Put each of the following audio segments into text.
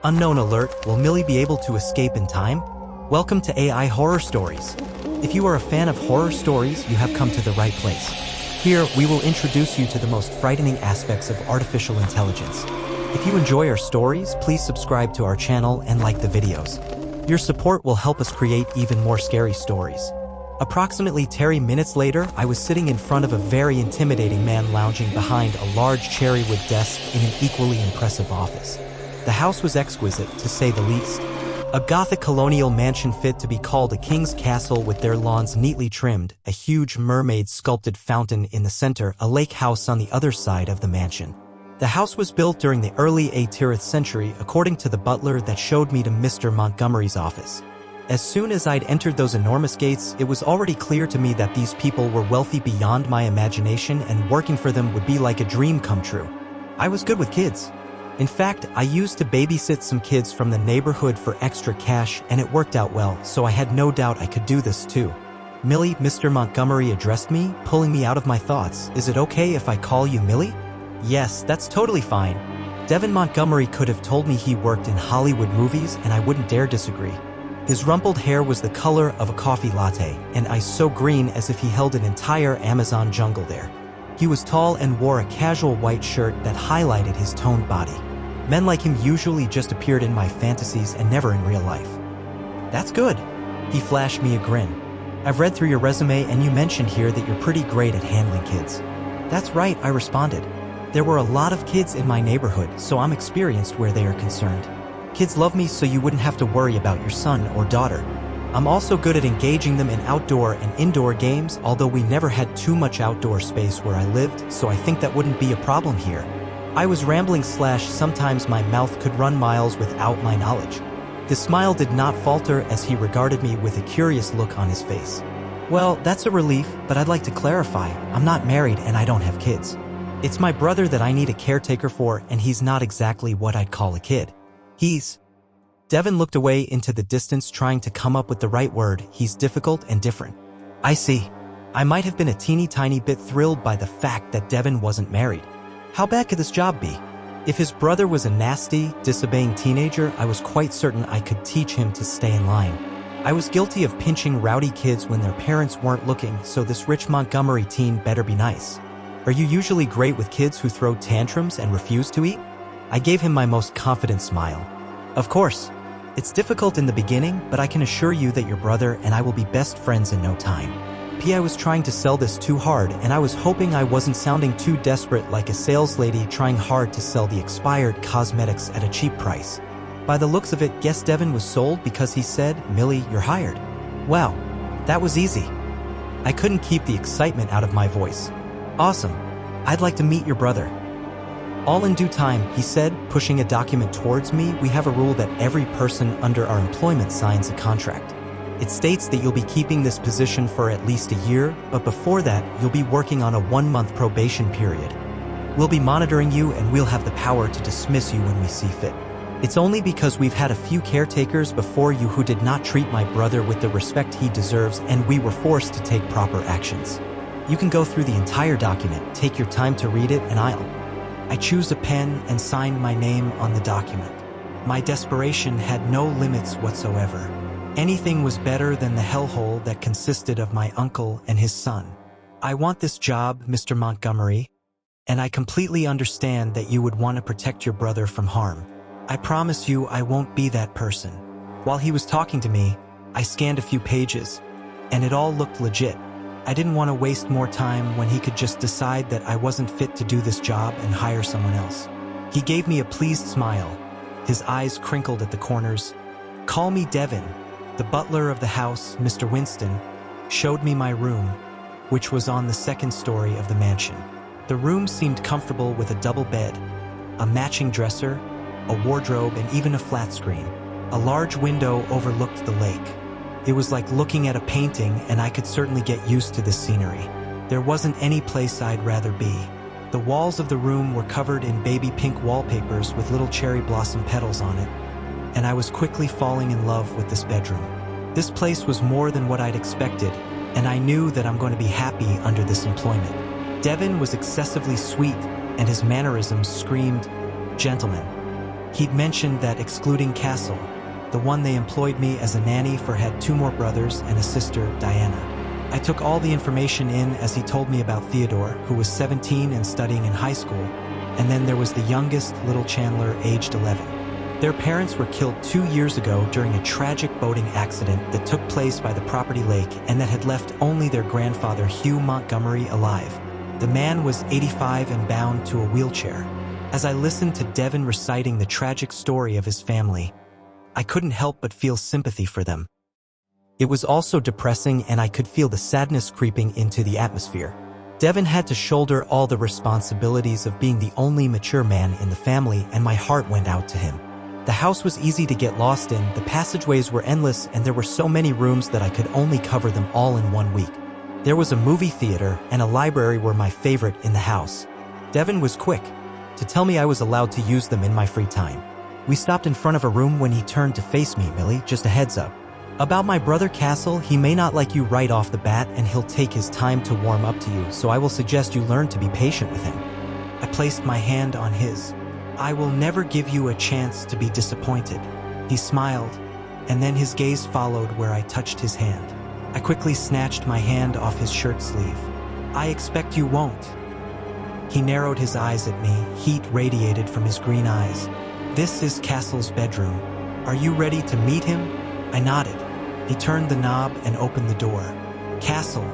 Unknown alert, will Millie be able to escape in time? Welcome to AI Horror Stories. If you are a fan of horror stories, you have come to the right place. Here, we will introduce you to the most frightening aspects of artificial intelligence. If you enjoy our stories, please subscribe to our channel and like the videos. Your support will help us create even more scary stories. Approximately 30 minutes later, I was sitting in front of a very intimidating man lounging behind a large cherrywood desk in an equally impressive office. The house was exquisite, to say the least. A Gothic colonial mansion fit to be called a king's castle with their lawns neatly trimmed, a huge mermaid-sculpted fountain in the center, a lake house on the other side of the mansion. The house was built during the early 18th century, according to the butler that showed me to Mr. Montgomery's office. As soon as I'd entered those enormous gates, it was already clear to me that these people were wealthy beyond my imagination, and working for them would be like a dream come true. I was good with kids. In fact, I used to babysit some kids from the neighborhood for extra cash, and it worked out well, so I had no doubt I could do this too. Millie, Mr. Montgomery addressed me, pulling me out of my thoughts. Is it okay if I call you Millie? Yes, that's totally fine. Devin Montgomery could have told me he worked in Hollywood movies, and I wouldn't dare disagree. His rumpled hair was the color of a coffee latte, and eyes so green as if he held an entire Amazon jungle there. He was tall and wore a casual white shirt that highlighted his toned body. Men like him usually just appeared in my fantasies and never in real life. That's good. He flashed me a grin. I've read through your resume and you mentioned here that you're pretty great at handling kids. That's right, I responded. There were a lot of kids in my neighborhood, so I'm experienced where they are concerned. Kids love me, so you wouldn't have to worry about your son or daughter. I'm also good at engaging them in outdoor and indoor games, although we never had too much outdoor space where I lived, so I think that wouldn't be a problem here. I was rambling / sometimes my mouth could run miles without my knowledge. His smile did not falter as he regarded me with a curious look on his face. Well, that's a relief, but I'd like to clarify, I'm not married and I don't have kids. It's my brother that I need a caretaker for, and he's not exactly what I'd call a kid. Devin looked away into the distance, trying to come up with the right word. He's difficult and different. I see. I might have been a teeny tiny bit thrilled by the fact that Devin wasn't married. How bad could this job be? If his brother was a nasty, disobeying teenager, I was quite certain I could teach him to stay in line. I was guilty of pinching rowdy kids when their parents weren't looking, so this rich Montgomery teen better be nice. Are you usually great with kids who throw tantrums and refuse to eat? I gave him my most confident smile. Of course. It's difficult in the beginning, but I can assure you that your brother and I will be best friends in no time. I was trying to sell this too hard, and I was hoping I wasn't sounding too desperate like a sales lady trying hard to sell the expired cosmetics at a cheap price. By the looks of it, guess Devin was sold because he said, Millie, you're hired. Wow, that was easy. I couldn't keep the excitement out of my voice. Awesome. I'd like to meet your brother. All in due time, he said, pushing a document towards me. We have a rule that every person under our employment signs a contract. It states that you'll be keeping this position for at least a year, but before that, you'll be working on a 1-month probation period. We'll be monitoring you, and we'll have the power to dismiss you when we see fit. It's only because we've had a few caretakers before you who did not treat my brother with the respect he deserves, and we were forced to take proper actions. You can go through the entire document, take your time to read it, and I choose a pen and signed my name on the document. My desperation had no limits whatsoever. Anything was better than the hellhole that consisted of my uncle and his son. I want this job, Mr. Montgomery, and I completely understand that you would want to protect your brother from harm. I promise you I won't be that person. While he was talking to me, I scanned a few pages, and it all looked legit. I didn't want to waste more time when he could just decide that I wasn't fit to do this job and hire someone else. He gave me a pleased smile. His eyes crinkled at the corners. Call me Devin. The butler of the house, Mr. Winston, showed me my room, which was on the 2nd story of the mansion. The room seemed comfortable with a double bed, a matching dresser, a wardrobe, and even a flat screen. A large window overlooked the lake. It was like looking at a painting, and I could certainly get used to this scenery. There wasn't any place I'd rather be. The walls of the room were covered in baby pink wallpapers with little cherry blossom petals on it, and I was quickly falling in love with this bedroom. This place was more than what I'd expected, and I knew that I'm going to be happy under this employment. Devin was excessively sweet, and his mannerisms screamed, gentleman. He'd mentioned that excluding Castle, the one they employed me as a nanny for, had 2 more brothers and a sister, Diana. I took all the information in as he told me about Theodore, who was 17 and studying in high school, and then there was the youngest, little Chandler, aged 11. Their parents were killed 2 years ago during a tragic boating accident that took place by the property lake and that had left only their grandfather, Hugh Montgomery, alive. The man was 85 and bound to a wheelchair. As I listened to Devin reciting the tragic story of his family, I couldn't help but feel sympathy for them. It was also depressing, and I could feel the sadness creeping into the atmosphere. Devin had to shoulder all the responsibilities of being the only mature man in the family, and my heart went out to him. The house was easy to get lost in, the passageways were endless, and there were so many rooms that I could only cover them all in 1 week. There was a movie theater and a library were my favorite in the house. Devin was quick to tell me I was allowed to use them in my free time. We stopped in front of a room when he turned to face me. "Millie, just a heads up. About my brother Castle, he may not like you right off the bat and he'll take his time to warm up to you, so I will suggest you learn to be patient with him." I placed my hand on his. "I will never give you a chance to be disappointed." He smiled, and then his gaze followed where I touched his hand. I quickly snatched my hand off his shirt sleeve. "I expect you won't." He narrowed his eyes at me, heat radiated from his green eyes. "This is Castle's bedroom. Are you ready to meet him?" I nodded. He turned the knob and opened the door. "Castle,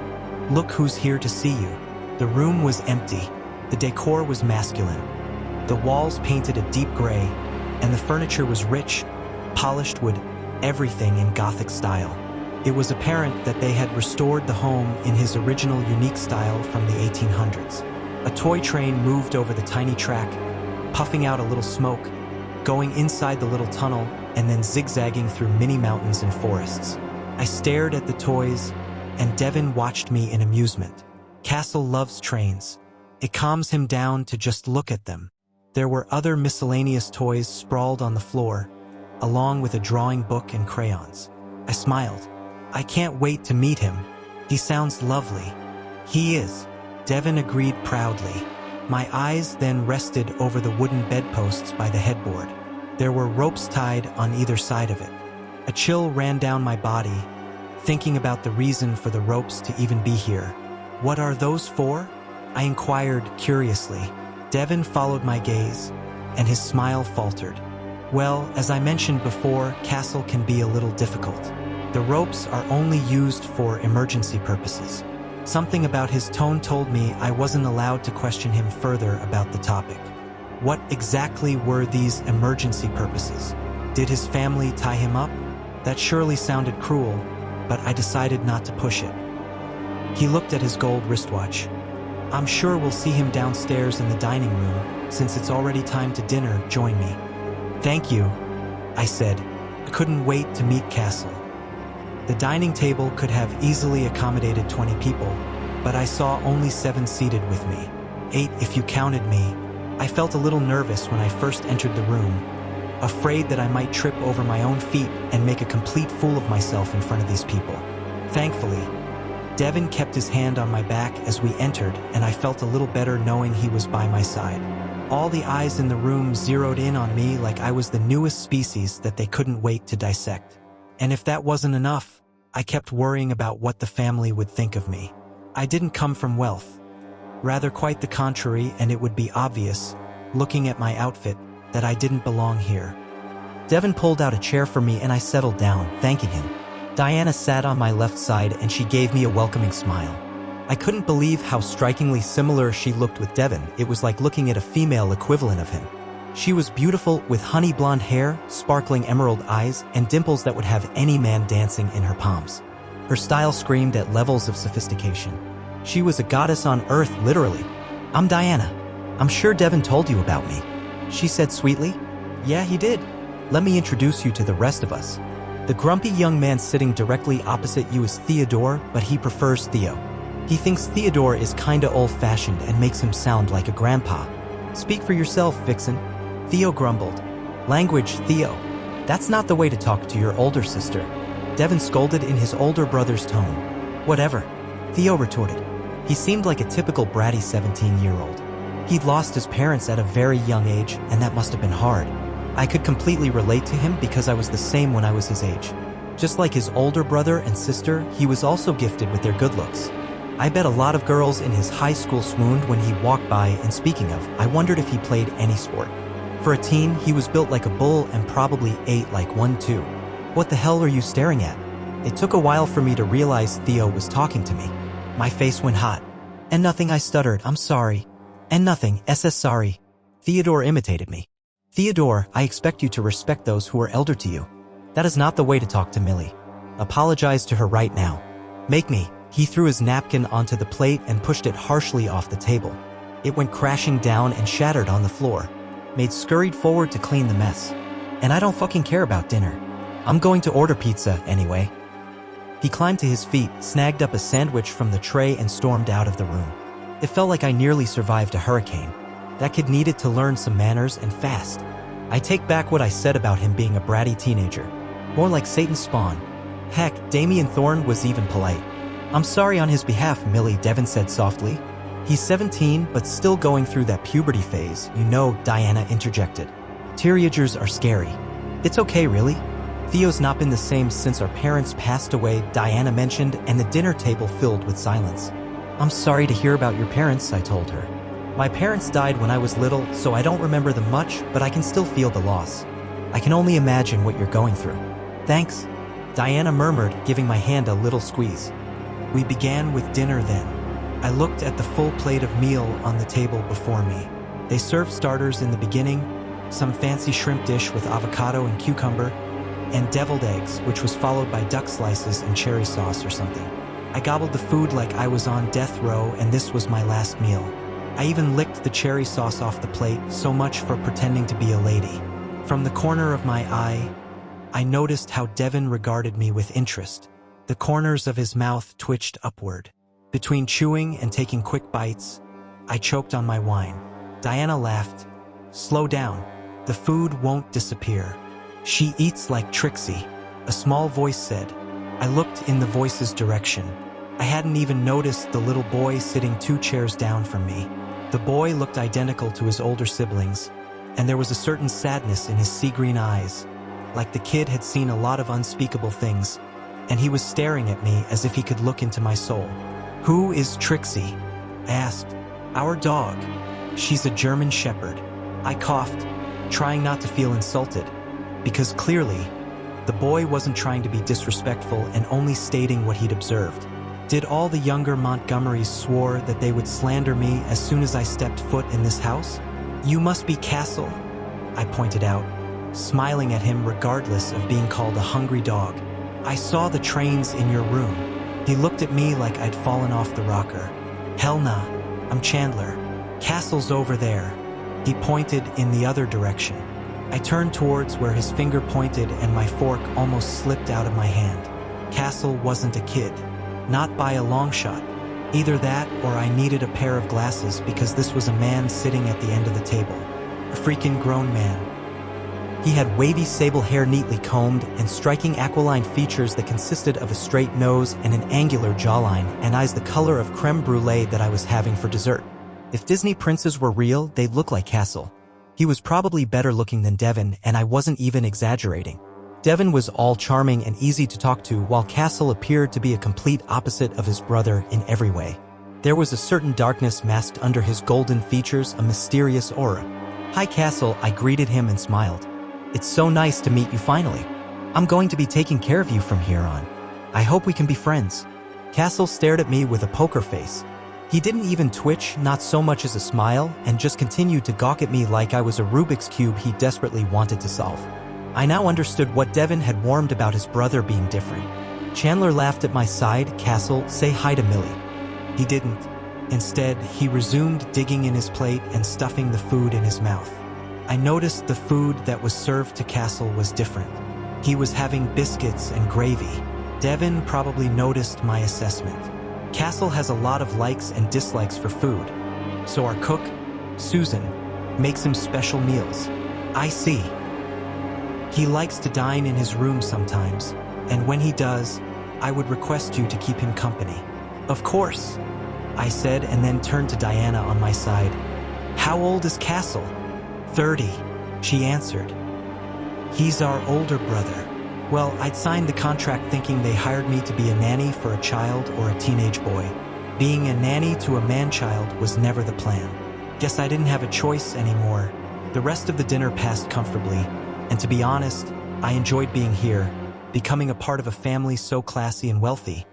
look who's here to see you." The room was empty. The decor was masculine. The walls painted a deep gray, and the furniture was rich, polished wood, everything in Gothic style. It was apparent that they had restored the home in his original unique style from the 1800s. A toy train moved over the tiny track, puffing out a little smoke, going inside the little tunnel, and then zigzagging through mini mountains and forests. I stared at the toys, and Devin watched me in amusement. Castle loves trains. It calms him down to just look at them. There were other miscellaneous toys sprawled on the floor, along with a drawing book and crayons. I smiled. "I can't wait to meet him. He sounds lovely." "He is," Devin agreed proudly. My eyes then rested over the wooden bedposts by the headboard. There were ropes tied on either side of it. A chill ran down my body, thinking about the reason for the ropes to even be here. "What are those for?" I inquired curiously. Devin followed my gaze, and his smile faltered. "Well, as I mentioned before, Castle can be a little difficult. The ropes are only used for emergency purposes." Something about his tone told me I wasn't allowed to question him further about the topic. What exactly were these emergency purposes? Did his family tie him up? That surely sounded cruel, but I decided not to push it. He looked at his gold wristwatch. "I'm sure we'll see him downstairs in the dining room. Since it's already time to dinner, join me." "Thank you," I said. I couldn't wait to meet Castle. The dining table could have easily accommodated 20 people, but I saw only 7 seated with me. 8 if you counted me. I felt a little nervous when I first entered the room, afraid that I might trip over my own feet and make a complete fool of myself in front of these people. Thankfully, Devin kept his hand on my back as we entered, and I felt a little better knowing he was by my side. All the eyes in the room zeroed in on me like I was the newest species that they couldn't wait to dissect. And if that wasn't enough, I kept worrying about what the family would think of me. I didn't come from wealth. Rather quite the contrary, and it would be obvious, looking at my outfit, that I didn't belong here. Devin pulled out a chair for me and I settled down, thanking him. Diana sat on my left side and she gave me a welcoming smile. I couldn't believe how strikingly similar she looked with Devin. It was like looking at a female equivalent of him. She was beautiful with honey blonde hair, sparkling emerald eyes, and dimples that would have any man dancing in her palms. Her style screamed at levels of sophistication. She was a goddess on earth, literally. "I'm Diana. I'm sure Devin told you about me," she said sweetly. "Yeah, he did. Let me introduce you to the rest of us. The grumpy young man sitting directly opposite you is Theodore, but he prefers Theo. He thinks Theodore is kinda old-fashioned and makes him sound like a grandpa." "Speak for yourself, Vixen," Theo grumbled. "Language, Theo. That's not the way to talk to your older sister," Devin scolded in his older brother's tone. "Whatever," Theo retorted. He seemed like a typical bratty 17-year-old. He'd lost his parents at a very young age, and that must have been hard. I could completely relate to him because I was the same when I was his age. Just like his older brother and sister, he was also gifted with their good looks. I bet a lot of girls in his high school swooned when he walked by, and speaking of, I wondered if he played any sport. For a teen, he was built like a bull and probably ate like one too. What the hell are you staring at? It took a while for me to realize Theo was talking to me. My face went hot. And nothing, I stuttered, I'm sorry. And nothing, SS sorry. Theodore imitated me. Theodore, I expect you to respect those who are elder to you. That is not the way to talk to Millie. Apologize to her right now. Make me. He threw his napkin onto the plate and pushed it harshly off the table. It went crashing down and shattered on the floor. Maid scurried forward to clean the mess. And I don't fucking care about dinner. I'm going to order pizza anyway. He climbed to his feet, snagged up a sandwich from the tray and stormed out of the room. It felt like I nearly survived a hurricane. That kid needed to learn some manners and fast. I take back what I said about him being a bratty teenager. More like Satan's spawn. Heck, Damien Thorne was even polite. I'm sorry on his behalf, Millie, Devin said softly. He's 17, but still going through that puberty phase, you know, Diana interjected. Teenagers are scary. It's okay, really. Theo's not been the same since our parents passed away, Diana mentioned, and the dinner table filled with silence. I'm sorry to hear about your parents, I told her. My parents died when I was little, so I don't remember them much, but I can still feel the loss. I can only imagine what you're going through. Thanks, Diana murmured, giving my hand a little squeeze. We began with dinner then. I looked at the full plate of meal on the table before me. They served starters in the beginning, some fancy shrimp dish with avocado and cucumber, and deviled eggs, which was followed by duck slices and cherry sauce or something. I gobbled the food like I was on death row, and this was my last meal. I even licked the cherry sauce off the plate, so much for pretending to be a lady. From the corner of my eye, I noticed how Devin regarded me with interest. The corners of his mouth twitched upward. Between chewing and taking quick bites, I choked on my wine. Diana laughed. Slow down. The food won't disappear. She eats like Trixie, a small voice said. I looked in the voice's direction. I hadn't even noticed the little boy sitting 2 chairs down from me. The boy looked identical to his older siblings, and there was a certain sadness in his sea-green eyes, like the kid had seen a lot of unspeakable things, and he was staring at me as if he could look into my soul. Who is Trixie? I asked. Our dog. She's a German shepherd. I coughed, trying not to feel insulted, because clearly, the boy wasn't trying to be disrespectful and only stating what he'd observed. Did all the younger Montgomerys swore that they would slander me as soon as I stepped foot in this house? You must be Castle, I pointed out, smiling at him regardless of being called a hungry dog. I saw the trains in your room. He looked at me like I'd fallen off the rocker. Hell nah, I'm Chandler. Castle's over there. He pointed in the other direction. I turned towards where his finger pointed and my fork almost slipped out of my hand. Castle wasn't a kid. Not by a long shot. Either that or I needed a pair of glasses because this was a man sitting at the end of the table. A freaking grown man. He had wavy sable hair neatly combed and striking aquiline features that consisted of a straight nose and an angular jawline and eyes the color of creme brulee that I was having for dessert. If Disney princes were real, they'd look like Castle. He was probably better looking than Devin, and I wasn't even exaggerating. Devin was all charming and easy to talk to, while Castle appeared to be a complete opposite of his brother in every way. There was a certain darkness masked under his golden features, a mysterious aura. Hi Castle, I greeted him and smiled. It's so nice to meet you finally. I'm going to be taking care of you from here on. I hope we can be friends. Castle stared at me with a poker face. He didn't even twitch, not so much as a smile, and just continued to gawk at me like I was a Rubik's Cube he desperately wanted to solve. I now understood what Devin had warmed about his brother being different. Chandler laughed at my side. Castle, say hi to Millie. He didn't. Instead, he resumed digging in his plate and stuffing the food in his mouth. I noticed the food that was served to Castle was different. He was having biscuits and gravy. Devin probably noticed my assessment. Castle has a lot of likes and dislikes for food, so our cook, Susan, makes him special meals. I see. He likes to dine in his room sometimes, and when he does, I would request you to keep him company. Of course, I said, and then turned to Diana on my side. How old is Castle? 30, she answered. He's our older brother. Well, I'd signed the contract thinking they hired me to be a nanny for a child or a teenage boy. Being a nanny to a man-child was never the plan. Guess I didn't have a choice anymore. The rest of the dinner passed comfortably, and to be honest, I enjoyed being here, becoming a part of a family so classy and wealthy.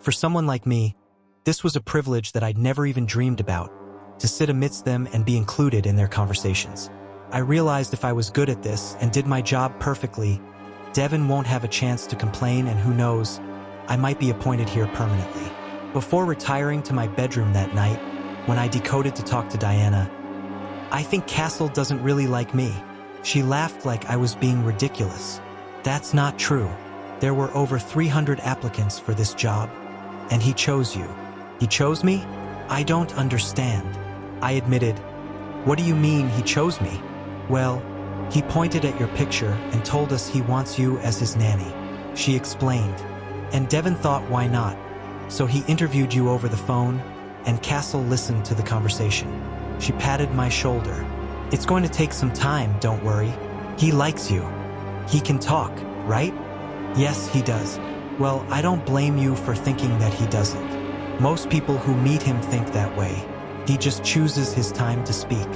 For someone like me, this was a privilege that I'd never even dreamed about, to sit amidst them and be included in their conversations. I realized if I was good at this and did my job perfectly, Devin won't have a chance to complain, and who knows, I might be appointed here permanently. Before retiring to my bedroom that night, when I decoded to talk to Diana, I think Castle doesn't really like me. She laughed like I was being ridiculous. That's not true. There were over 300 applicants for this job, and he chose you. He chose me? I don't understand. I admitted. What do you mean he chose me? Well, he pointed at your picture and told us he wants you as his nanny. She explained. And Devin thought, why not? So he interviewed you over the phone, and Castle listened to the conversation. She patted my shoulder. It's going to take some time, don't worry. He likes you. He can talk, right? Yes, he does. Well, I don't blame you for thinking that he doesn't. Most people who meet him think that way. He just chooses his time to speak.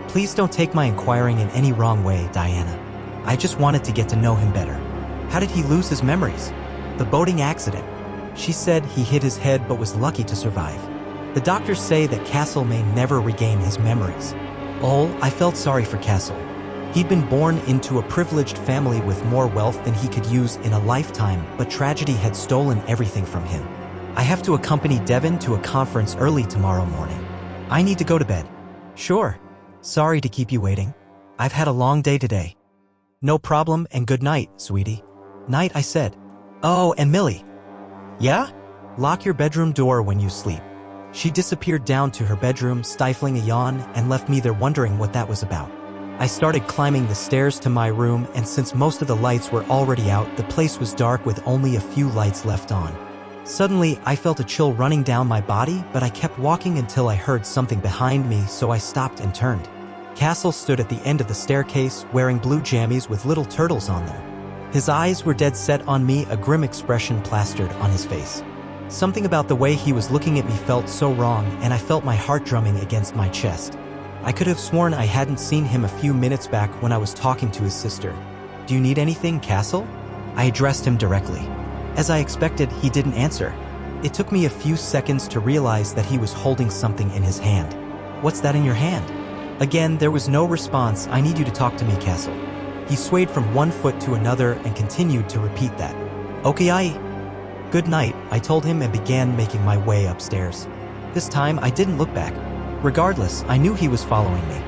Please don't take my inquiring in any wrong way, Diana. I just wanted to get to know him better. How did he lose his memories? The boating accident. She said he hit his head but was lucky to survive. The doctors say that Castle may never regain his memories. Oh, I felt sorry for Castle. He'd been born into a privileged family with more wealth than he could use in a lifetime, but tragedy had stolen everything from him. I have to accompany Devin to a conference early tomorrow morning. I need to go to bed. Sure. Sorry to keep you waiting. I've had a long day today. No problem, and good night, sweetie. Night, I said. Oh, and Millie. Yeah? Lock your bedroom door when you sleep. She disappeared down to her bedroom, stifling a yawn, and left me there wondering what that was about. I started climbing the stairs to my room, and since most of the lights were already out, the place was dark with only a few lights left on. Suddenly, I felt a chill running down my body, but I kept walking until I heard something behind me, so I stopped and turned. Castle stood at the end of the staircase, wearing blue jammies with little turtles on them. His eyes were dead set on me, a grim expression plastered on his face. Something about the way he was looking at me felt so wrong, and I felt my heart drumming against my chest. I could have sworn I hadn't seen him a few minutes back when I was talking to his sister. Do you need anything, Castle? I addressed him directly. As I expected, he didn't answer. It took me a few seconds to realize that he was holding something in his hand. What's that in your hand? Again, there was no response. I need you to talk to me, Castle. He swayed from one foot to another and continued to repeat that. Okay, Good night, I told him and began making my way upstairs. This time, I didn't look back. Regardless, I knew he was following me.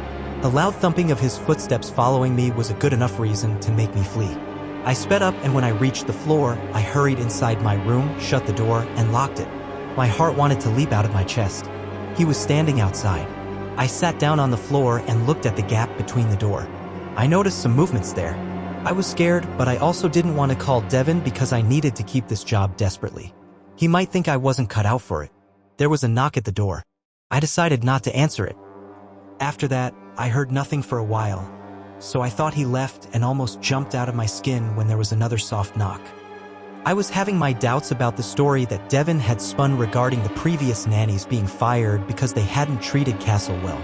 The loud thumping of his footsteps following me was a good enough reason to make me flee. I sped up, and when I reached the floor, I hurried inside my room, shut the door, and locked it. My heart wanted to leap out of my chest. He was standing outside. I sat down on the floor and looked at the gap between the door. I noticed some movements there. I was scared, but I also didn't want to call Devin because I needed to keep this job desperately. He might think I wasn't cut out for it. There was a knock at the door. I decided not to answer it. After that, I heard nothing for a while, so I thought he left and almost jumped out of my skin when there was another soft knock. I was having my doubts about the story that Devin had spun regarding the previous nannies being fired because they hadn't treated Castle well.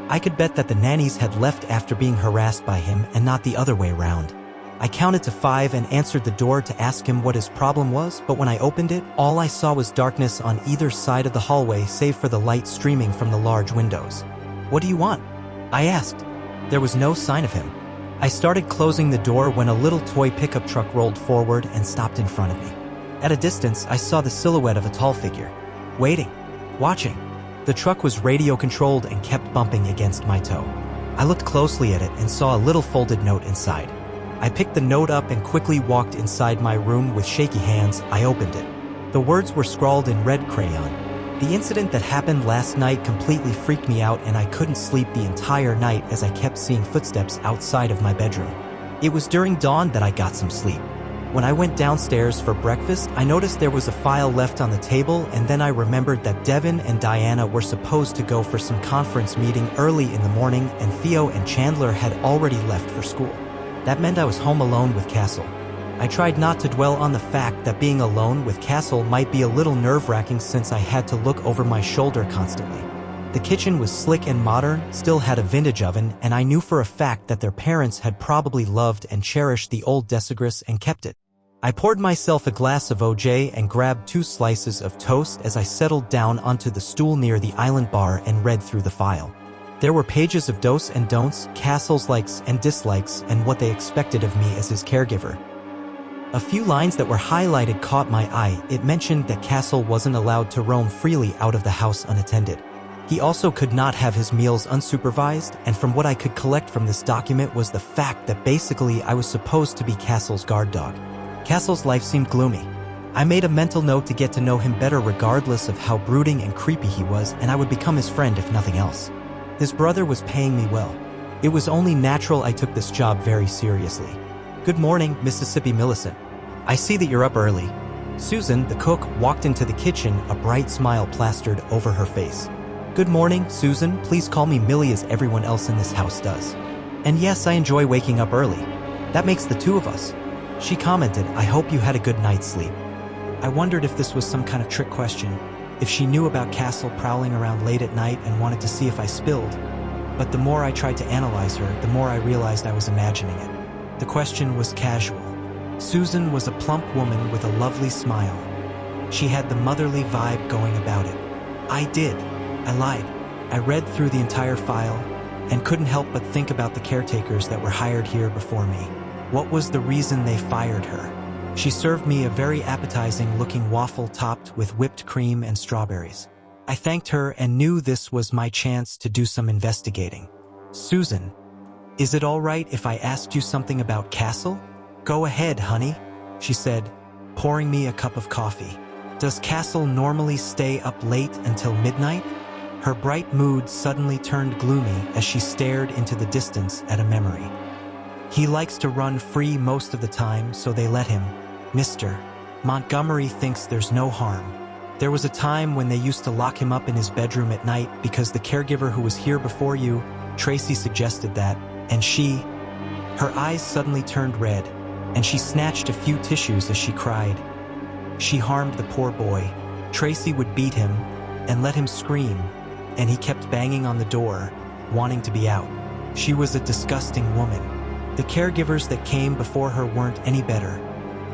I could bet that the nannies had left after being harassed by him and not the other way around. I counted to 5 and answered the door to ask him what his problem was, but when I opened it, all I saw was darkness on either side of the hallway save for the light streaming from the large windows. What do you want? I asked. There was no sign of him. I started closing the door when a little toy pickup truck rolled forward and stopped in front of me. At a distance, I saw the silhouette of a tall figure. Waiting. Watching. The truck was radio-controlled and kept bumping against my toe. I looked closely at it and saw a little folded note inside. I picked the note up and quickly walked inside my room with shaky hands. I opened it. The words were scrawled in red crayon. The incident that happened last night completely freaked me out, and I couldn't sleep the entire night as I kept seeing footsteps outside of my bedroom. It was during dawn that I got some sleep. When I went downstairs for breakfast, I noticed there was a file left on the table, and then I remembered that Devin and Diana were supposed to go for some conference meeting early in the morning, and Theo and Chandler had already left for school. That meant I was home alone with Castle. I tried not to dwell on the fact that being alone with Castle might be a little nerve-wracking since I had to look over my shoulder constantly. The kitchen was slick and modern, still had a vintage oven, and I knew for a fact that their parents had probably loved and cherished the old Desegris and kept it. I poured myself a glass of OJ and grabbed 2 slices of toast as I settled down onto the stool near the island bar and read through the file. There were pages of dos and don'ts, Castle's likes and dislikes, and what they expected of me as his caregiver. A few lines that were highlighted caught my eye. It mentioned that Castle wasn't allowed to roam freely out of the house unattended. He also could not have his meals unsupervised, and from what I could collect from this document was the fact that basically I was supposed to be Castle's guard dog. Castle's life seemed gloomy. I made a mental note to get to know him better regardless of how brooding and creepy he was, and I would become his friend if nothing else. His brother was paying me well. It was only natural I took this job very seriously. Good morning, Mississippi Millicent. I see that you're up early. Susan, the cook, walked into the kitchen, a bright smile plastered over her face. Good morning, Susan. Please call me Millie as everyone else in this house does. And yes, I enjoy waking up early. That makes the 2 of us. She commented, I hope you had a good night's sleep. I wondered if this was some kind of trick question, if she knew about Castle prowling around late at night and wanted to see if I spilled. But the more I tried to analyze her, the more I realized I was imagining it. The question was casual. Susan was a plump woman with a lovely smile. She had the motherly vibe going about it. I did. I lied. I read through the entire file and couldn't help but think about the caretakers that were hired here before me. What was the reason they fired her? She served me a very appetizing-looking waffle topped with whipped cream and strawberries. I thanked her and knew this was my chance to do some investigating. Susan, is it all right if I asked you something about Castle? Go ahead, honey, she said, pouring me a cup of coffee. Does Castle normally stay up late until midnight? Her bright mood suddenly turned gloomy as she stared into the distance at a memory. He likes to run free most of the time, so they let him. Mr. Montgomery thinks there's no harm. There was a time when they used to lock him up in his bedroom at night because the caregiver who was here before you, Tracy, suggested that, and her eyes suddenly turned red, and she snatched a few tissues as she cried. She harmed the poor boy. Tracy would beat him and let him scream, and he kept banging on the door, wanting to be out. She was a disgusting woman. The caregivers that came before her weren't any better.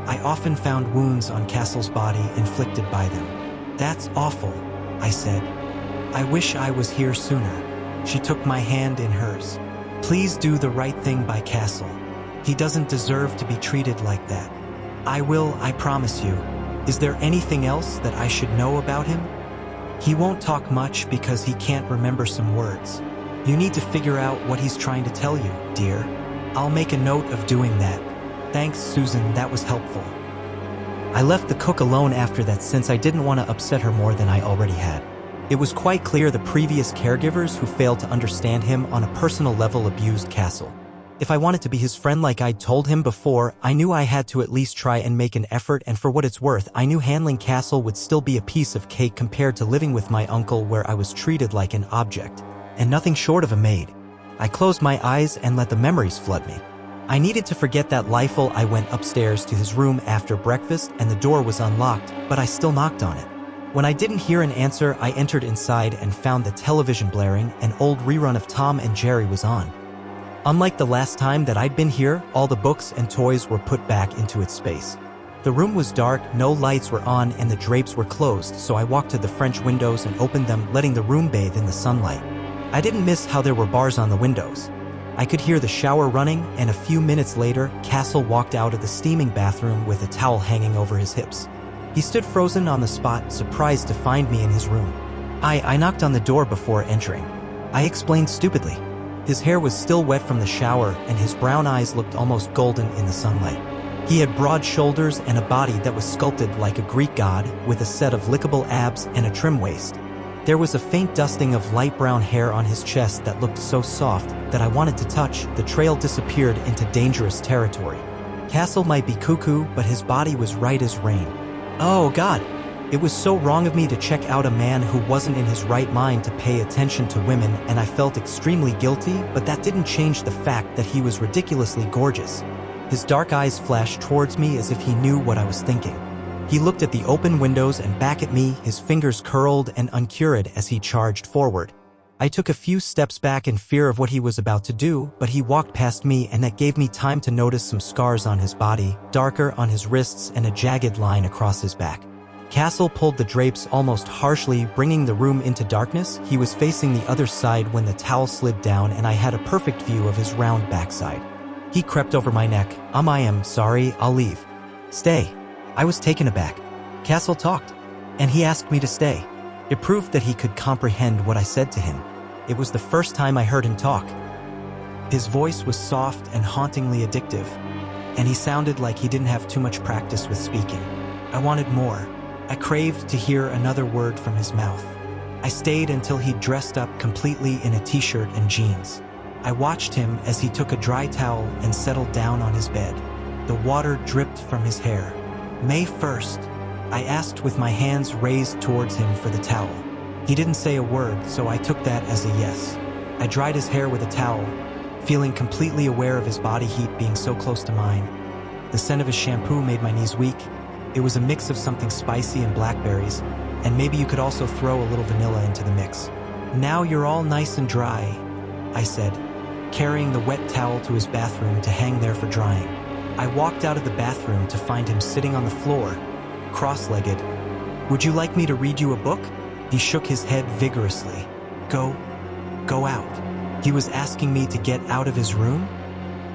I often found wounds on Castle's body inflicted by them. That's awful, I said. I wish I was here sooner. She took my hand in hers. Please do the right thing by Castle. He doesn't deserve to be treated like that. I will, I promise you. Is there anything else that I should know about him? He won't talk much because he can't remember some words. You need to figure out what he's trying to tell you, dear. I'll make a note of doing that. Thanks, Susan, that was helpful. I left the cook alone after that since I didn't want to upset her more than I already had. It was quite clear the previous caregivers who failed to understand him on a personal level abused Castle. If I wanted to be his friend like I'd told him before, I knew I had to at least try and make an effort, and for what it's worth, I knew handling Castle would still be a piece of cake compared to living with my uncle where I was treated like an object, and nothing short of a maid. I closed my eyes and let the memories flood me. I needed to forget that lieful. I went upstairs to his room after breakfast and the door was unlocked, but I still knocked on it. When I didn't hear an answer, I entered inside and found the television blaring. An old rerun of Tom and Jerry was on. Unlike the last time that I'd been here, all the books and toys were put back into its space. The room was dark, no lights were on, and the drapes were closed, so I walked to the French windows and opened them, letting the room bathe in the sunlight. I didn't miss how there were bars on the windows. I could hear the shower running, and a few minutes later, Castle walked out of the steaming bathroom with a towel hanging over his hips. He stood frozen on the spot, surprised to find me in his room. I knocked on the door before entering. I explained stupidly. His hair was still wet from the shower, and his brown eyes looked almost golden in the sunlight. He had broad shoulders and a body that was sculpted like a Greek god, with a set of lickable abs and a trim waist. There was a faint dusting of light brown hair on his chest that looked so soft that I wanted to touch. The trail disappeared into dangerous territory. Castle might be cuckoo, but his body was right as rain. Oh God, It was so wrong of me to check out a man who wasn't in his right mind to pay attention to women, and I felt extremely guilty, but that didn't change the fact that he was ridiculously gorgeous. His dark eyes flashed towards me as if he knew what I was thinking. He looked at the open windows and back at me, his fingers curled and uncured as he charged forward. I took a few steps back in fear of what he was about to do, but he walked past me, and that gave me time to notice some scars on his body, darker on his wrists and a jagged line across his back. Castle pulled the drapes almost harshly, bringing the room into darkness. He was facing the other side when the towel slid down, and I had a perfect view of his round backside. He crept over my neck. I am sorry, I'll leave. Stay. I was taken aback. Castle talked, and he asked me to stay. It proved that he could comprehend what I said to him. It was the first time I heard him talk. His voice was soft and hauntingly addictive, and he sounded like he didn't have too much practice with speaking. I wanted more. I craved to hear another word from his mouth. I stayed until he dressed up completely in a t-shirt and jeans. I watched him as he took a dry towel and settled down on his bed. The water dripped from his hair. May 1st, I asked with my hands raised towards him for the towel. He didn't say a word, so I took that as a yes. I dried his hair with a towel, feeling completely aware of his body heat being so close to mine. The scent of his shampoo made my knees weak. It was a mix of something spicy and blackberries, and maybe you could also throw a little vanilla into the mix. Now you're all nice and dry, I said, carrying the wet towel to his bathroom to hang there for drying. I walked out of the bathroom to find him sitting on the floor, cross-legged. Would you like me to read you a book? He shook his head vigorously. Go out. He was asking me to get out of his room?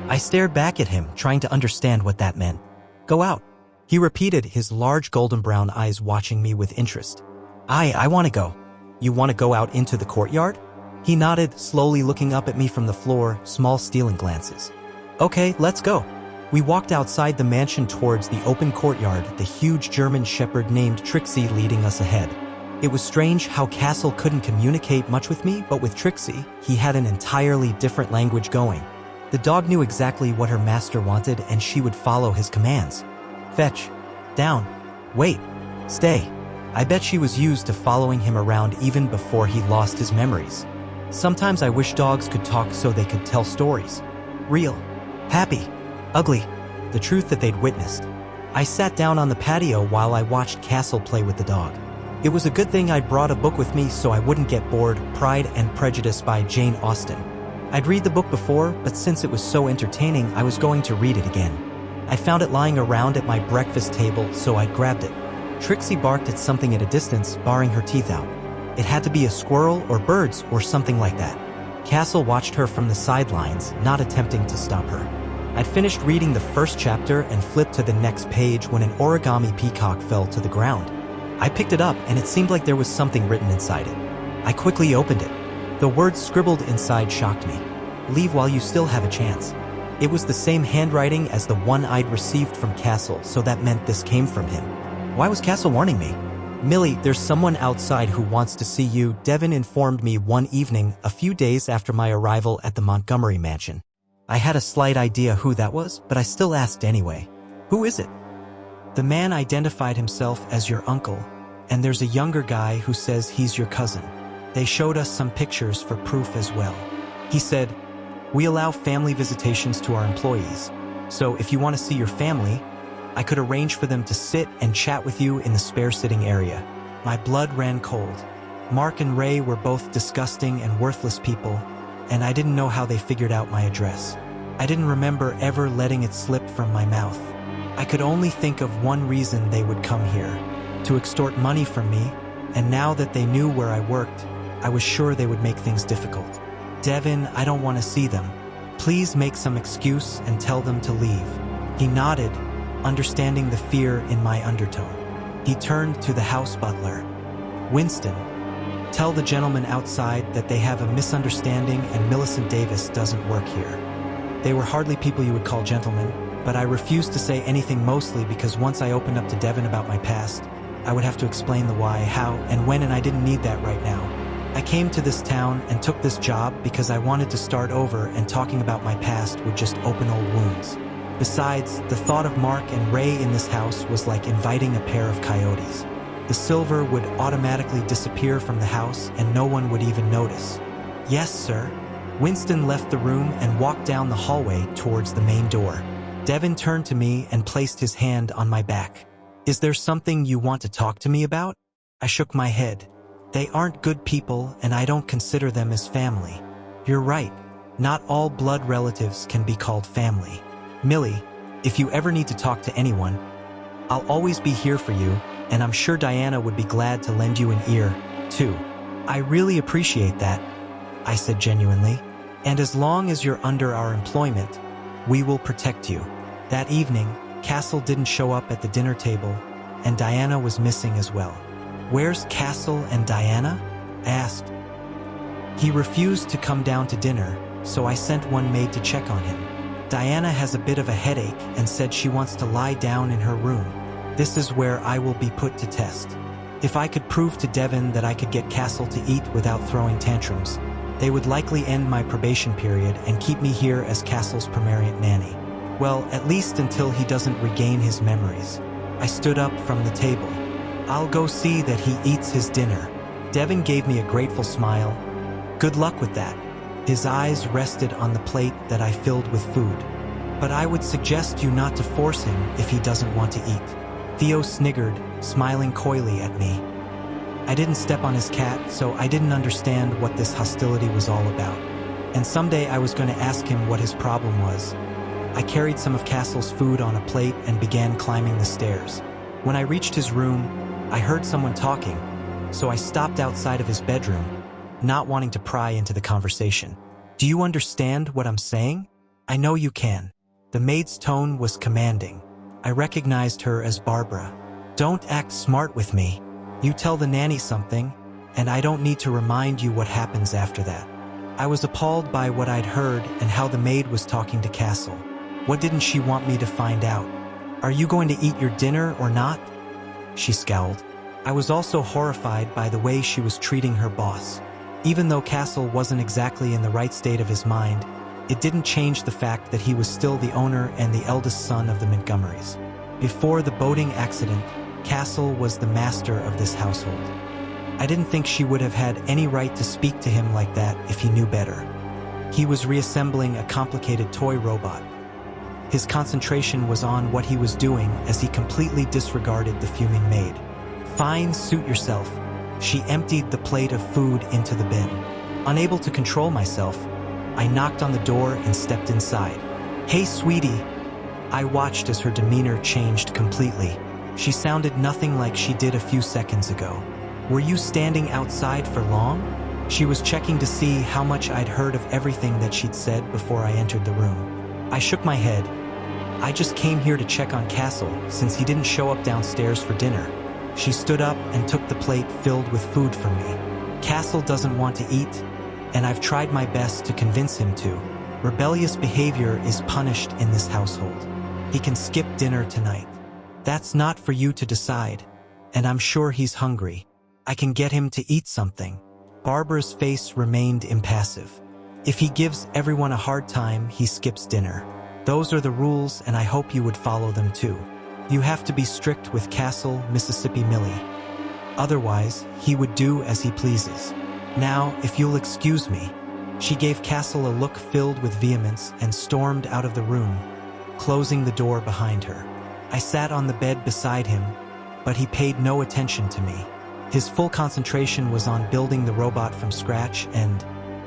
I stared back at him, trying to understand what that meant. Go out. He repeated, his large golden brown eyes watching me with interest. I want to go. You want to go out into the courtyard? He nodded, slowly looking up at me from the floor, small stealing glances. Okay, let's go. We walked outside the mansion towards the open courtyard, the huge German shepherd named Trixie leading us ahead. It was strange how Castle couldn't communicate much with me, but with Trixie, he had an entirely different language going. The dog knew exactly what her master wanted, and she would follow his commands. Fetch. Down. Wait. Stay. I bet she was used to following him around even before he lost his memories. Sometimes I wish dogs could talk so they could tell stories. Real. Happy. Ugly. The truth that they'd witnessed. I sat down on the patio while I watched Castle play with the dog. It was a good thing I'd brought a book with me so I wouldn't get bored. Pride and Prejudice by Jane Austen. I'd read the book before, but since it was so entertaining, I was going to read it again. I found it lying around at my breakfast table, so I grabbed it. Trixie barked at something at a distance, barring her teeth out. It had to be a squirrel or birds or something like that. Castle watched her from the sidelines, not attempting to stop her. I'd finished reading the first chapter and flipped to the next page when an origami peacock fell to the ground. I picked it up, and it seemed like there was something written inside it. I quickly opened it. The words scribbled inside shocked me. Leave while you still have a chance. It was the same handwriting as the one I'd received from Castle, so that meant this came from him. Why was Castle warning me? Millie, there's someone outside who wants to see you, Devin informed me one evening, a few days after my arrival at the Montgomery mansion. I had a slight idea who that was, but I still asked anyway. Who is it? The man identified himself as your uncle, and there's a younger guy who says he's your cousin. They showed us some pictures for proof as well. He said, we allow family visitations to our employees, so if you want to see your family, I could arrange for them to sit and chat with you in the spare sitting area. My blood ran cold. Mark and Ray were both disgusting and worthless people, and I didn't know how they figured out my address. I didn't remember ever letting it slip from my mouth. I could only think of one reason they would come here, to extort money from me, and now that they knew where I worked, I was sure they would make things difficult. Devin, I don't want to see them. Please make some excuse and tell them to leave. He nodded, understanding the fear in my undertone. He turned to the house butler. Winston, tell the gentleman outside that they have a misunderstanding and Millicent Davis doesn't work here. They were hardly people you would call gentlemen, but I refused to say anything mostly because once I opened up to Devin about my past, I would have to explain the why, how, and when, and I didn't need that right now. I came to this town and took this job because I wanted to start over, and talking about my past would just open old wounds. Besides, the thought of Mark and Ray in this house was like inviting a pair of coyotes. The silver would automatically disappear from the house and no one would even notice. Yes, sir. Winston left the room and walked down the hallway towards the main door. Devin turned to me and placed his hand on my back. Is there something you want to talk to me about? I shook my head. They aren't good people and I don't consider them as family. You're right. Not all blood relatives can be called family. Millie, if you ever need to talk to anyone, I'll always be here for you, and I'm sure Diana would be glad to lend you an ear, too. I really appreciate that, I said genuinely. And as long as you're under our employment, we will protect you. That evening, Castle didn't show up at the dinner table, and Diana was missing as well. Where's Castle and Diana? I asked. He refused to come down to dinner, so I sent one maid to check on him. Diana has a bit of a headache and said she wants to lie down in her room. This is where I will be put to test. If I could prove to Devin that I could get Castle to eat without throwing tantrums, they would likely end my probation period and keep me here as Castle's permanent nanny. Well, at least until he doesn't regain his memories. I stood up from the table. I'll go see that he eats his dinner. Devin gave me a grateful smile. Good luck with that. His eyes rested on the plate that I filled with food. But I would suggest you not to force him if he doesn't want to eat. Theo sniggered, smiling coyly at me. I didn't step on his cat, so I didn't understand what this hostility was all about. And someday I was going to ask him what his problem was. I carried some of Castle's food on a plate and began climbing the stairs. When I reached his room, I heard someone talking, so I stopped outside of his bedroom, not wanting to pry into the conversation. Do you understand what I'm saying? I know you can. The maid's tone was commanding. I recognized her as Barbara. Don't act smart with me. You tell the nanny something, and I don't need to remind you what happens after that. I was appalled by what I'd heard and how the maid was talking to Castle. What didn't she want me to find out? Are you going to eat your dinner or not? She scowled. I was also horrified by the way she was treating her boss. Even though Castle wasn't exactly in the right state of his mind, it didn't change the fact that he was still the owner and the eldest son of the Montgomerys. Before the boating accident, Castle was the master of this household. I didn't think she would have had any right to speak to him like that if he knew better. He was reassembling a complicated toy robot. His concentration was on what he was doing as he completely disregarded the fuming maid. Fine, suit yourself. She emptied the plate of food into the bin. Unable to control myself, I knocked on the door and stepped inside. Hey, sweetie. I watched as her demeanor changed completely. She sounded nothing like she did a few seconds ago. Were you standing outside for long? She was checking to see how much I'd heard of everything that she'd said before I entered the room. I shook my head. I just came here to check on Castle since he didn't show up downstairs for dinner. She stood up and took the plate filled with food from me. Castle doesn't want to eat, and I've tried my best to convince him to. Rebellious behavior is punished in this household. He can skip dinner tonight. That's not for you to decide, and I'm sure he's hungry. I can get him to eat something. Barbara's face remained impassive. If he gives everyone a hard time, he skips dinner. Those are the rules, and I hope you would follow them too. You have to be strict with Castle, Mississippi Millie. Otherwise, he would do as he pleases. Now, if you'll excuse me. She gave Castle a look filled with vehemence and stormed out of the room, closing the door behind her. I sat on the bed beside him, but he paid no attention to me. His full concentration was on building the robot from scratch, and,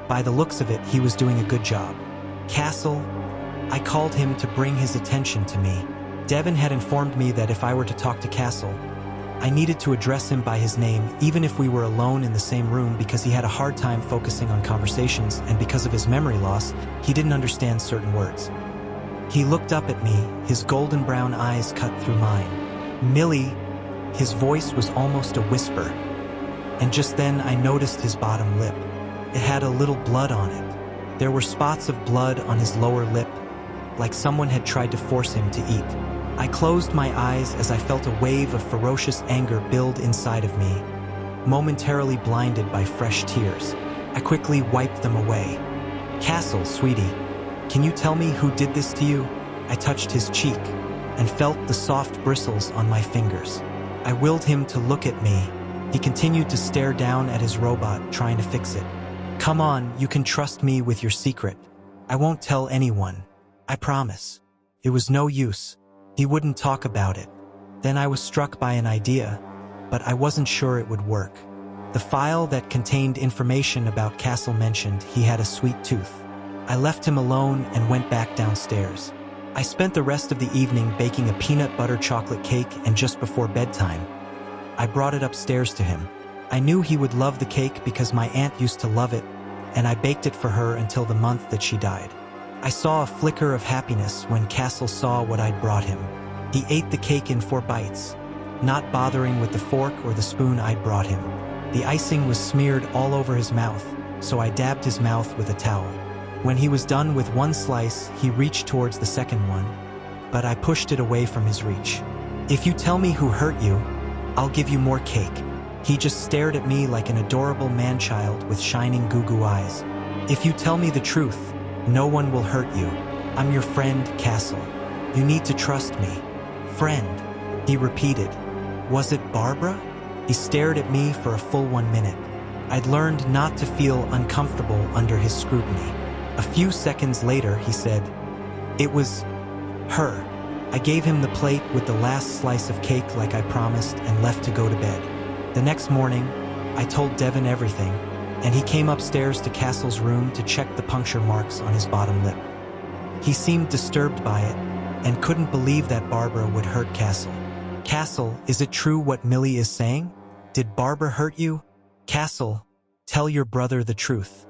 by the looks of it, he was doing a good job. Castle, I called him to bring his attention to me. Devin had informed me that if I were to talk to Castle, I needed to address him by his name even if we were alone in the same room because he had a hard time focusing on conversations, and because of his memory loss, he didn't understand certain words. He looked up at me, his golden brown eyes cut through mine. Millie, his voice was almost a whisper. And just then I noticed his bottom lip. It had a little blood on it. There were spots of blood on his lower lip, like someone had tried to force him to eat. I closed my eyes as I felt a wave of ferocious anger build inside of me, momentarily blinded by fresh tears. I quickly wiped them away. Castle, sweetie, can you tell me who did this to you? I touched his cheek and felt the soft bristles on my fingers. I willed him to look at me. He continued to stare down at his robot, trying to fix it. Come on, you can trust me with your secret. I won't tell anyone. I promise. It was no use. He wouldn't talk about it. Then I was struck by an idea, but I wasn't sure it would work. The file that contained information about Castle mentioned he had a sweet tooth. I left him alone and went back downstairs. I spent the rest of the evening baking a peanut butter chocolate cake, and just before bedtime, I brought it upstairs to him. I knew he would love the cake because my aunt used to love it, and I baked it for her until the month that she died. I saw a flicker of happiness when Castle saw what I'd brought him. He ate the cake in 4 bites, not bothering with the fork or the spoon I'd brought him. The icing was smeared all over his mouth, so I dabbed his mouth with a towel. When he was done with 1 slice, he reached towards the second one, but I pushed it away from his reach. If you tell me who hurt you, I'll give you more cake. He just stared at me like an adorable man-child with shining goo-goo eyes. If you tell me the truth, no one will hurt you. I'm your friend, Castle. You need to trust me. Friend, he repeated. Was it Barbara? He stared at me for a full 1 minute. I'd learned not to feel uncomfortable under his scrutiny. A few seconds later, he said, "It was her." I gave him the plate with the last slice of cake like I promised and left to go to bed. The next morning, I told Devin everything, and he came upstairs to Castle's room to check the puncture marks on his bottom lip. He seemed disturbed by it and couldn't believe that Barbara would hurt Castle. Castle, is it true what Millie is saying? Did Barbara hurt you? Castle, tell your brother the truth.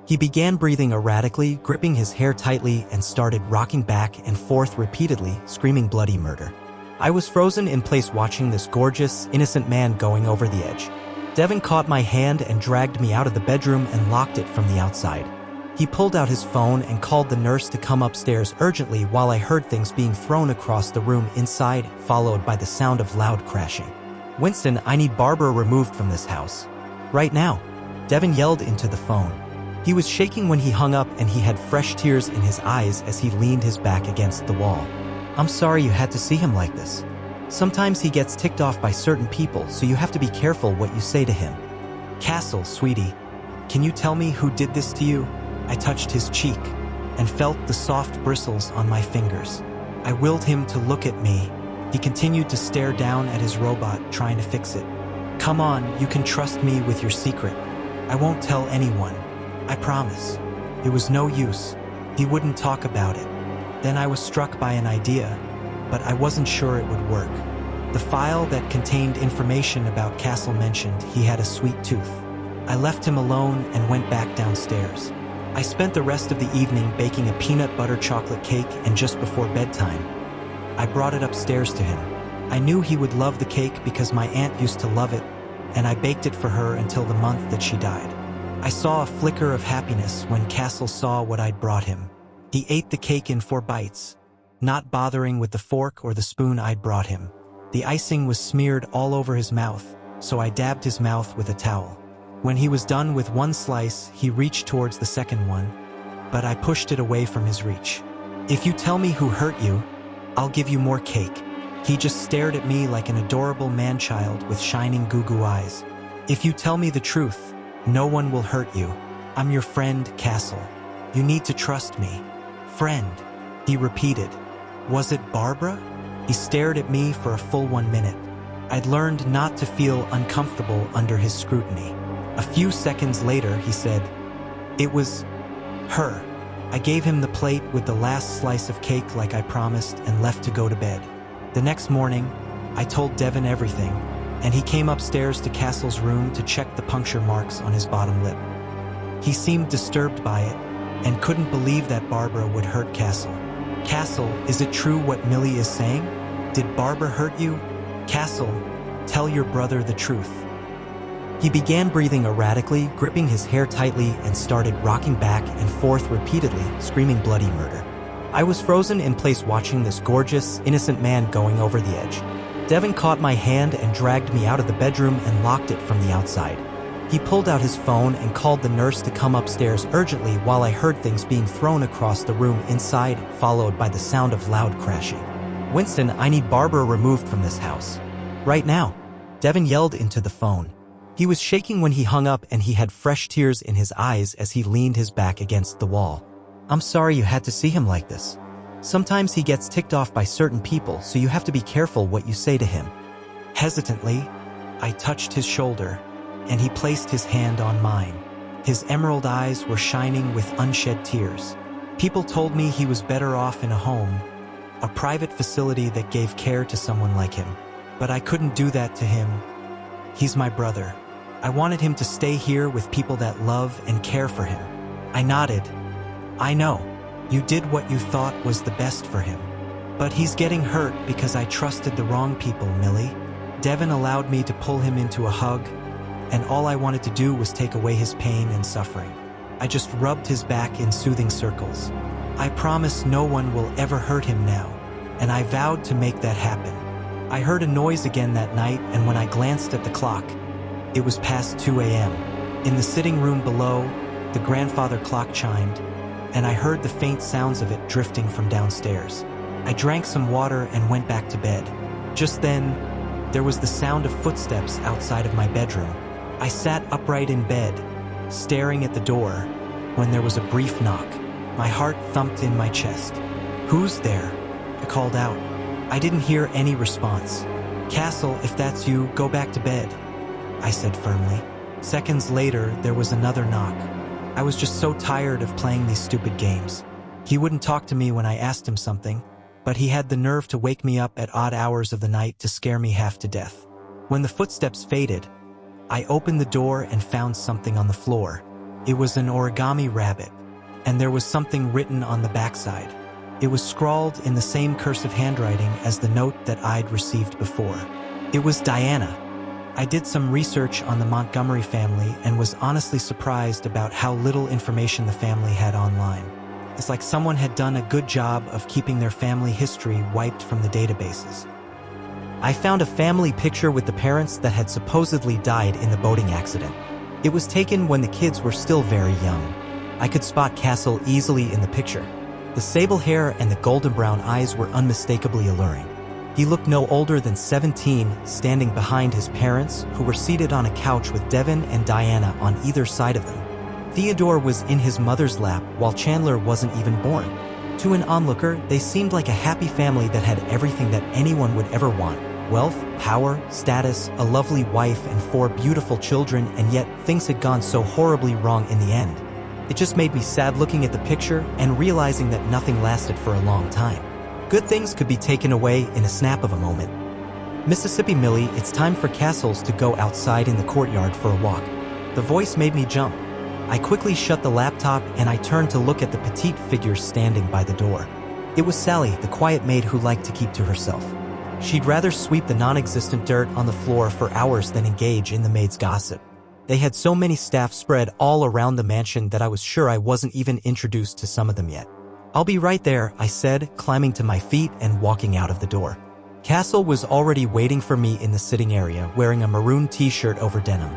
He began breathing erratically, gripping his hair tightly, and started rocking back and forth repeatedly, screaming bloody murder. I was frozen in place watching this gorgeous, innocent man going over the edge. Devin caught my hand and dragged me out of the bedroom and locked it from the outside. He pulled out his phone and called the nurse to come upstairs urgently while I heard things being thrown across the room inside, followed by the sound of loud crashing. Winston, I need Barbara removed from this house. Right now. Devin yelled into the phone. He was shaking when he hung up, and he had fresh tears in his eyes as he leaned his back against the wall. I'm sorry you had to see him like this. Sometimes he gets ticked off by certain people, so you have to be careful what you say to him. Castle, sweetie, can you tell me who did this to you? I touched his cheek and felt the soft bristles on my fingers. I willed him to look at me. He continued to stare down at his robot, trying to fix it. Come on, you can trust me with your secret. I won't tell anyone. I promise. It was no use. He wouldn't talk about it. Then I was struck by an idea, but I wasn't sure it would work. The file that contained information about Castle mentioned he had a sweet tooth. I left him alone and went back downstairs. I spent the rest of the evening baking a peanut butter chocolate cake, and just before bedtime, I brought it upstairs to him. I knew he would love the cake because my aunt used to love it, and I baked it for her until the month that she died. I saw a flicker of happiness when Castle saw what I'd brought him. He ate the cake in 4 bites, not bothering with the fork or the spoon I'd brought him. The icing was smeared all over his mouth, so I dabbed his mouth with a towel. When he was done with 1 slice, he reached towards the second one, but I pushed it away from his reach. If you tell me who hurt you, I'll give you more cake. He just stared at me like an adorable man-child with shining goo-goo eyes. If you tell me the truth, no one will hurt you. I'm your friend, Castle. You need to trust me. Friend, he repeated. Was it Barbara? He stared at me for a full 1 minute. I'd learned not to feel uncomfortable under his scrutiny. A few seconds later, he said, "It was her." I gave him the plate with the last slice of cake like I promised and left to go to bed. The next morning, I told Devin everything, and he came upstairs to Castle's room to check the puncture marks on his bottom lip. He seemed disturbed by it and couldn't believe that Barbara would hurt Castle. Castle, is it true what Millie is saying? Did Barbara hurt you? Castle, tell your brother the truth. He began breathing erratically, gripping his hair tightly, and started rocking back and forth repeatedly, screaming bloody murder. I was frozen in place watching this gorgeous, innocent man going over the edge. Devin caught my hand and dragged me out of the bedroom and locked it from the outside. He pulled out his phone and called the nurse to come upstairs urgently while I heard things being thrown across the room inside, followed by the sound of loud crashing. Winston, I need Barbara removed from this house. Right now. Devin yelled into the phone. He was shaking when he hung up and he had fresh tears in his eyes as he leaned his back against the wall. I'm sorry you had to see him like this. Sometimes he gets ticked off by certain people, so you have to be careful what you say to him. Hesitantly, I touched his shoulder, and he placed his hand on mine. His emerald eyes were shining with unshed tears. People told me he was better off in a home, a private facility that gave care to someone like him. But I couldn't do that to him. He's my brother. I wanted him to stay here with people that love and care for him. I nodded. I know. You did what you thought was the best for him. But he's getting hurt because I trusted the wrong people, Millie. Devin allowed me to pull him into a hug, and all I wanted to do was take away his pain and suffering. I just rubbed his back in soothing circles. I promise no one will ever hurt him now, and I vowed to make that happen. I heard a noise again that night, and when I glanced at the clock, it was past 2 a.m. In the sitting room below, the grandfather clock chimed, and I heard the faint sounds of it drifting from downstairs. I drank some water and went back to bed. Just then, there was the sound of footsteps outside of my bedroom. I sat upright in bed, staring at the door, when there was a brief knock. My heart thumped in my chest. "Who's there?" I called out. I didn't hear any response. "Castle, if that's you, go back to bed," I said firmly. Seconds later, there was another knock. I was just so tired of playing these stupid games. He wouldn't talk to me when I asked him something, but he had the nerve to wake me up at odd hours of the night to scare me half to death. When the footsteps faded, I opened the door and found something on the floor. It was an origami rabbit, and there was something written on the backside. It was scrawled in the same cursive handwriting as the note that I'd received before. It was Diana. I did some research on the Montgomery family and was honestly surprised about how little information the family had online. It's like someone had done a good job of keeping their family history wiped from the databases. I found a family picture with the parents that had supposedly died in the boating accident. It was taken when the kids were still very young. I could spot Castle easily in the picture. The sable hair and the golden brown eyes were unmistakably alluring. He looked no older than 17, standing behind his parents, who were seated on a couch with Devin and Diana on either side of them. Theodore was in his mother's lap, while Chandler wasn't even born. To an onlooker, they seemed like a happy family that had everything that anyone would ever want: wealth, power, status, a lovely wife, and 4 beautiful children, and yet things had gone so horribly wrong in the end. It just made me sad looking at the picture and realizing that nothing lasted for a long time. Good things could be taken away in a snap of a moment. "Mississippi Millie, it's time for Castles to go outside in the courtyard for a walk." The voice made me jump. I quickly shut the laptop and I turned to look at the petite figure standing by the door. It was Sally, the quiet maid who liked to keep to herself. She'd rather sweep the non-existent dirt on the floor for hours than engage in the maid's gossip. They had so many staff spread all around the mansion that I was sure I wasn't even introduced to some of them yet. "I'll be right there," I said, climbing to my feet and walking out of the door. Castle was already waiting for me in the sitting area, wearing a maroon t-shirt over denim.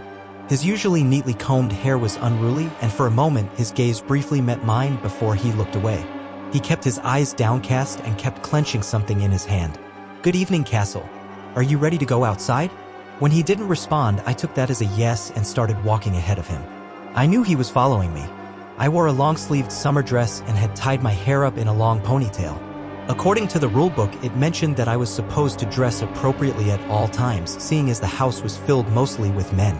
His usually neatly combed hair was unruly, and for a moment his gaze briefly met mine before he looked away. He kept his eyes downcast and kept clenching something in his hand. "Good evening, Castle. Are you ready to go outside?" When he didn't respond, I took that as a yes and started walking ahead of him. I knew he was following me. I wore a long-sleeved summer dress and had tied my hair up in a long ponytail. According to the rulebook, it mentioned that I was supposed to dress appropriately at all times, seeing as the house was filled mostly with men.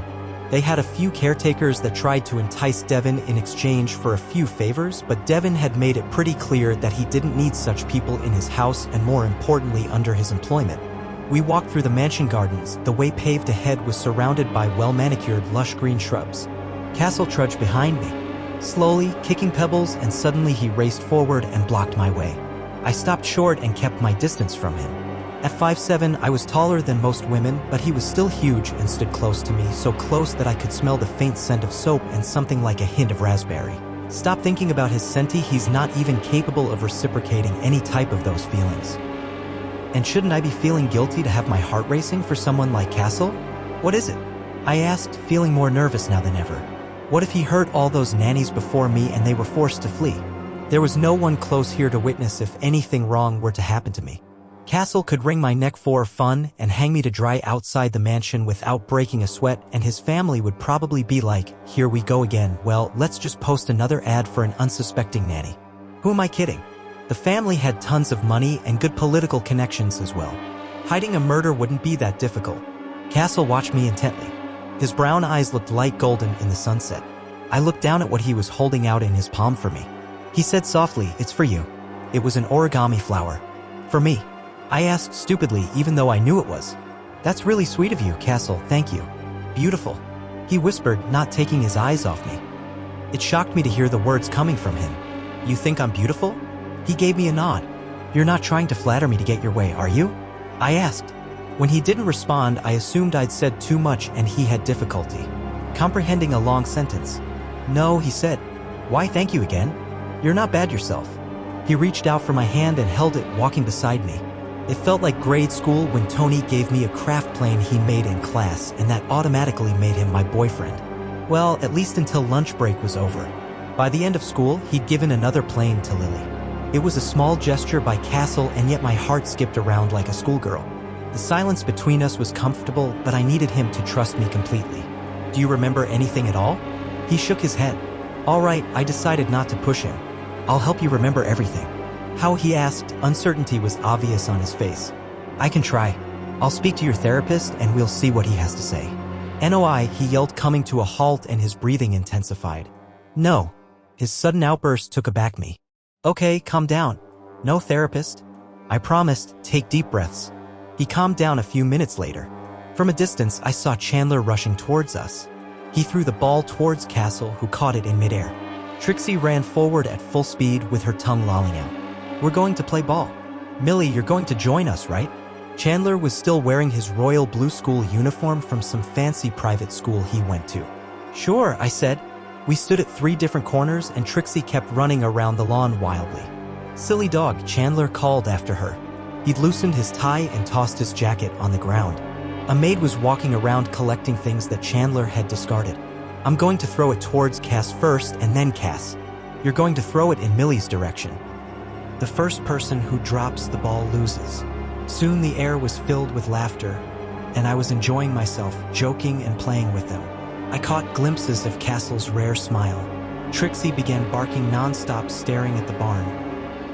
They had a few caretakers that tried to entice Devin in exchange for a few favors, but Devin had made it pretty clear that he didn't need such people in his house and, more importantly, under his employment. We walked through the mansion gardens. The way paved ahead was surrounded by well-manicured, lush green shrubs. Castle trudged behind me, slowly, kicking pebbles, and suddenly he raced forward and blocked my way. I stopped short and kept my distance from him. At 5'7", I was taller than most women, but he was still huge and stood close to me, so close that I could smell the faint scent of soap and something like a hint of raspberry. Stop thinking about his senti, he's not even capable of reciprocating any type of those feelings. And shouldn't I be feeling guilty to have my heart racing for someone like Castle? What is it? I asked, feeling more nervous now than ever. What if he hurt all those nannies before me and they were forced to flee? There was no one close here to witness if anything wrong were to happen to me. Castle could wring my neck for fun and hang me to dry outside the mansion without breaking a sweat, and his family would probably be like, "Here we go again, well, let's just post another ad for an unsuspecting nanny." Who am I kidding? The family had tons of money and good political connections as well. Hiding a murder wouldn't be that difficult. Castle watched me intently. His brown eyes looked light golden in the sunset. I looked down at what he was holding out in his palm for me. He said softly, "It's for you." It was an origami flower. For me. I asked stupidly, even though I knew it was. "That's really sweet of you, Castle, thank you." "Beautiful," he whispered, not taking his eyes off me. It shocked me to hear the words coming from him. "You think I'm beautiful?" He gave me a nod. "You're not trying to flatter me to get your way, are you?" I asked. When he didn't respond, I assumed I'd said too much and he had difficulty comprehending a long sentence. "No," he said. "Why thank you again? You're not bad yourself." He reached out for my hand and held it, walking beside me. It felt like grade school when Tony gave me a craft plane he made in class, and that automatically made him my boyfriend. Well, at least until lunch break was over. By the end of school, he'd given another plane to Lily. It was a small gesture by Castle, and yet my heart skipped around like a schoolgirl. The silence between us was comfortable, but I needed him to trust me completely. "Do you remember anything at all?" He shook his head. "All right," I decided not to push him. "I'll help you remember everything." "How?" he asked. Uncertainty was obvious on his face. "I can try. I'll speak to your therapist and we'll see what he has to say." "NOI," he yelled, coming to a halt, and his breathing intensified. "No." His sudden outburst took aback me. "Okay, calm down. No therapist." I promised. "Take deep breaths." He calmed down a few minutes later. From a distance, I saw Chandler rushing towards us. He threw the ball towards Castle, who caught it in midair. Trixie ran forward at full speed with her tongue lolling out. "We're going to play ball. Millie, you're going to join us, right?" Chandler was still wearing his royal blue school uniform from some fancy private school he went to. "Sure," I said. We stood at 3 different corners and Trixie kept running around the lawn wildly. "Silly dog," Chandler called after her. He'd loosened his tie and tossed his jacket on the ground. A maid was walking around collecting things that Chandler had discarded. "I'm going to throw it towards Cass first and then Cass. You're going to throw it in Millie's direction. The first person who drops the ball loses." Soon the air was filled with laughter, and I was enjoying myself, joking and playing with them. I caught glimpses of Castle's rare smile. Trixie began barking nonstop, staring at the barn,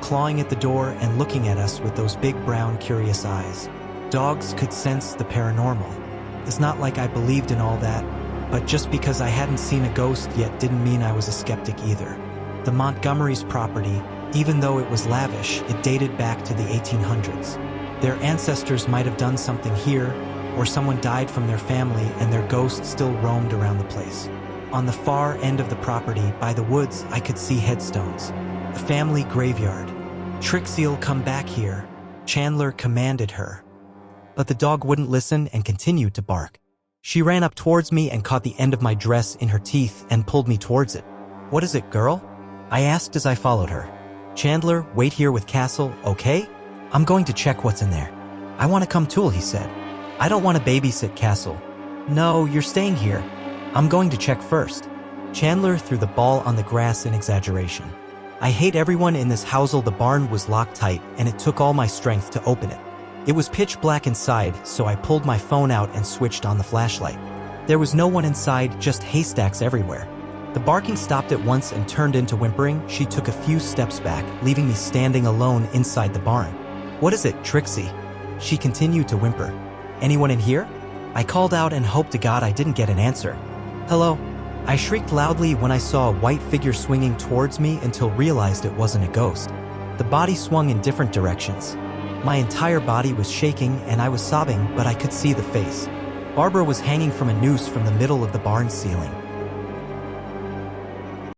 clawing at the door and looking at us with those big brown curious eyes. Dogs could sense the paranormal. It's not like I believed in all that, but just because I hadn't seen a ghost yet didn't mean I was a skeptic either. The Montgomery's property, even though it was lavish, it dated back to the 1800s. Their ancestors might have done something here, or someone died from their family and their ghost still roamed around the place. On the far end of the property, by the woods, I could see headstones. The family graveyard. "Trixie'll come back here," Chandler commanded her. But the dog wouldn't listen and continued to bark. She ran up towards me and caught the end of my dress in her teeth and pulled me towards it. "What is it, girl?" I asked as I followed her. "Chandler, wait here with Castle, okay? I'm going to check what's in there." "I want to come too," he said. "I don't want to babysit Castle." "No, you're staying here. I'm going to check first." Chandler threw the ball on the grass in exaggeration. I hate everyone in this housel. The barn was locked tight, and it took all my strength to open it. It was pitch black inside, so I pulled my phone out and switched on the flashlight. There was no one inside, just haystacks everywhere. The barking stopped at once and turned into whimpering. She took a few steps back, leaving me standing alone inside the barn. "What is it, Trixie?" She continued to whimper. "Anyone in here?" I called out and hoped to God I didn't get an answer. "Hello?" I shrieked loudly when I saw a white figure swinging towards me until realized it wasn't a ghost. The body swung in different directions. My entire body was shaking and I was sobbing, but I could see the face. Barbara was hanging from a noose from the middle of the barn ceiling.